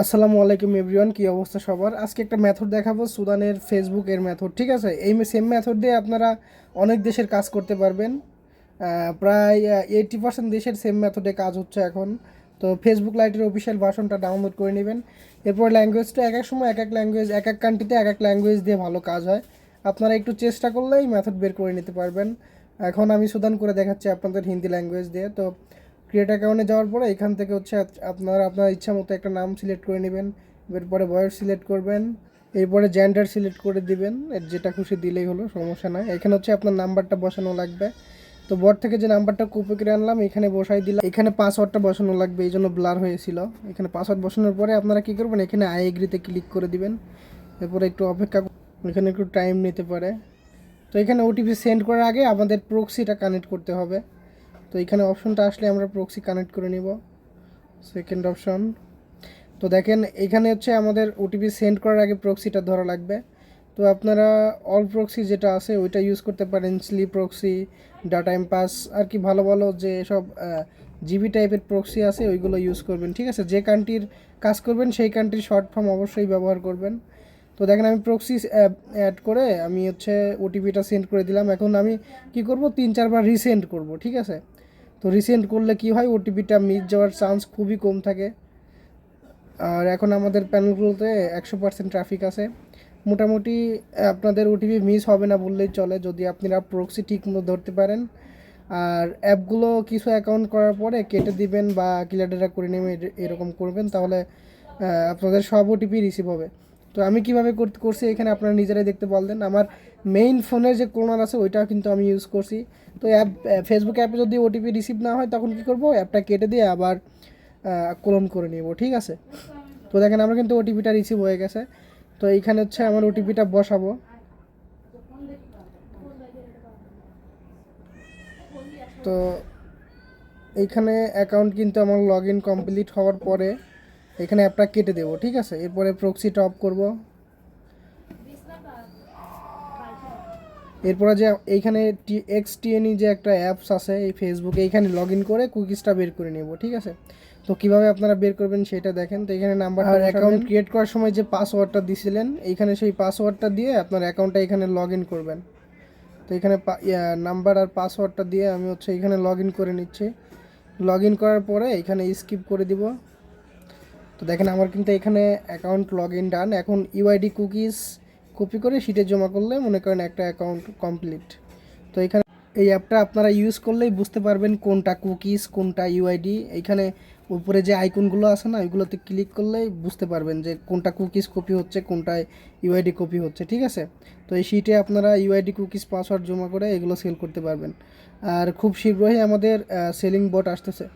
আসসালামু আলাইকুম এভরিওয়ান, কি অবস্থা সবার? আজকে একটা মেথড দেখাবো, সুদানের ফেসবুকের মেথড। ঠিক আছে, এই সেম মেথড দিয়ে আপনারা অনেক দেশের কাজ করতে পারবেন। প্রায় 80% দেশের সেম মেথডে কাজ হচ্ছে এখন। তো ফেসবুক লাইটের অফিসিয়াল ভার্সনটা ডাউনলোড করে নেবেন। এরপর ল্যাঙ্গুয়েজটা এক এক সময় এক এক ল্যাঙ্গুয়েজ, এক এক কান্ট্রিতে এক এক ল্যাঙ্গুয়েজ দিয়ে ভালো কাজ হয়। আপনারা একটু চেষ্টা করলেই মেথড বের করে নিতে পারবেন। এখন আমি সুদান করে দেখাচ্ছি আপনাদের হিন্দি ল্যাঙ্গুয়েজ দিয়ে। তো ক্রিয়েট অ্যাকাউন্টে যাওয়ার পরে এখান থেকে হচ্ছে আপনার ইচ্ছা মতো একটা নাম সিলেক্ট করে নেবেন। এরপরে বয়স সিলেক্ট করবেন, এরপরে জেন্ডার সিলেক্ট করে দিবেন। এর যেটা খুশি দিলেই হলো, সমস্যা নাই। এখানে হচ্ছে আপনার নাম্বারটা বসানো লাগবে। তো বোর্ড থেকে যে নাম্বারটা কপি করে আনলাম এখানে বসাই দিলাম। এখানে পাসওয়ার্ডটা বসানো লাগবে, এই জন্য ব্লার হয়েছিল। এখানে পাসওয়ার্ড বসানোর পরে আপনারা কী করবেন, এখানে আই এগ্রিতে ক্লিক করে দিবেন। এরপরে একটু অপেক্ষা, এখানে একটু টাইম নিতে পারে। তো এখানে ওটিপি সেন্ড করার আগে আমাদের প্রক্সিটা কানেক্ট করতে হবে। তো এখানে অপশনটা আসলে আমরা প্রক্সি কানেক্ট করে নিব, সেকেন্ড অপশন। তো দেখেন এখানে হচ্ছে আমাদের ওটিপি সেন্ড করার আগে প্রক্সিটা ধরা লাগবে। তো আপনারা অল প্রক্সি যেটা আছে ওইটা ইউজ করতে পারেন, স্লিপ প্রক্সি, ডাটা এম্পাস, আর কি ভালো ভালো যে সব জিবি টাইপের প্রক্সি আছে ওইগুলো ইউজ করবেন। ঠিক আছে, যে কান্ট্রির কাজ করবেন সেই কান্ট্রির শর্ট ফর্ম অবশ্যই ব্যবহার করবেন। তো দেখেন আমি প্রক্সি অ্যাড করে আমি হচ্ছে ওটিপিটা সেন্ড করে দিলাম। এখন আমি কি করব, 3-4 বার রিসেন্ড করব। ঠিক আছে, তো রিসেন্ড করলে কি হয়, ওটিপিটা মিস যাওয়ার চান্স খুবই কম থাকে। আর এখন আমাদের প্যানেলগুলোতে 100% ট্রাফিক আছে। মোটামুটি আপনাদের ওটিপি মিস হবে না বললেই চলে, যদি আপনারা প্রক্সি ঠিক মতো ধরতে পারেন। আর অ্যাপগুলো কিছু অ্যাকাউন্ট করার পরে কেটে দিবেন বা ক্লিয়ার ডেটা করে নেবেন, এরকম করবেন, তাহলে আপনাদের সব ওটিপি রিসিভ হবে। তো আমি কীভাবে করছি এখানে আপনারা নিজেরাই দেখতে পারলেন। আমার মেইন ফোনের যে ক্লোনার আছে ওইটা কিন্তু আমি ইউজ করছি। তো ফেসবুক অ্যাপে যদি ওটিপি রিসিভ না হয় তখন কী করব, অ্যাপটা কেটে দিয়ে আবার ক্লোন করে নিব। ঠিক আছে, তো দেখেন আমরা কিন্তু ওটিপিটা রিসিভ হয়ে গেছে। তো এইখানে হচ্ছে আমার ওটিপিটা বসাবো। তো এইখানে অ্যাকাউন্ট কিন্তু আমার লগ ইন কমপ্লিট হওয়ার পরে এখানে অ্যাপটা কেটে দেবো। ঠিক আছে, এরপরে প্রক্সিটা অফ করব। এরপরে যে এইখানে এক্সটিএনই যে একটা অ্যাপস আছে এই ফেসবুকে, এইখানে লগ ইন করে কুকিজটা বের করে নেব। ঠিক আছে, তো কীভাবে আপনারা বের করবেন সেটা দেখেন। তো এখানে নাম্বার আর অ্যাকাউন্ট ক্রিয়েট করার সময় যে পাসওয়ার্ডটা দিয়েছিলেন এইখানে সেই পাসওয়ার্ডটা দিয়ে আপনার অ্যাকাউন্টটা এখানে লগ ইন করবেন। তো এখানে নাম্বার আর পাসওয়ার্ডটা দিয়ে আমি হচ্ছে এখানে লগ ইন করে নিচ্ছি। লগ ইন করার পরে এখানে স্কিপ করে দিব। তো দেখেন আমার কিন্তু এখানে অ্যাকাউন্ট লগ ইন ডান। এখন ইউআইডি কুকিজ কপি করে শিটে জমা করলে মনে করেন একটা অ্যাকাউন্ট কমপ্লিট। তো এখানে এই অ্যাপটা আপনারা ইউজ করলেই বুঝতে পারবেন কোনটা কুকিজ কোনটা ইউআইডি। এইখানে উপরে যে আইকনগুলো আছে না ওইগুলোতে ক্লিক করলেই বুঝতে পারবেন যে কোনটা কুকিজ কপি হচ্ছে কোনটায় ইউআইডি কপি হচ্ছে। ঠিক আছে, তো এই শিটে আপনারা ইউআইডি কুকিজ পাসওয়ার্ড জমা করে এগুলো সেল করতে পারবেন। আর খুব শীঘ্রই আমাদের সেলিং বট আসতেছে।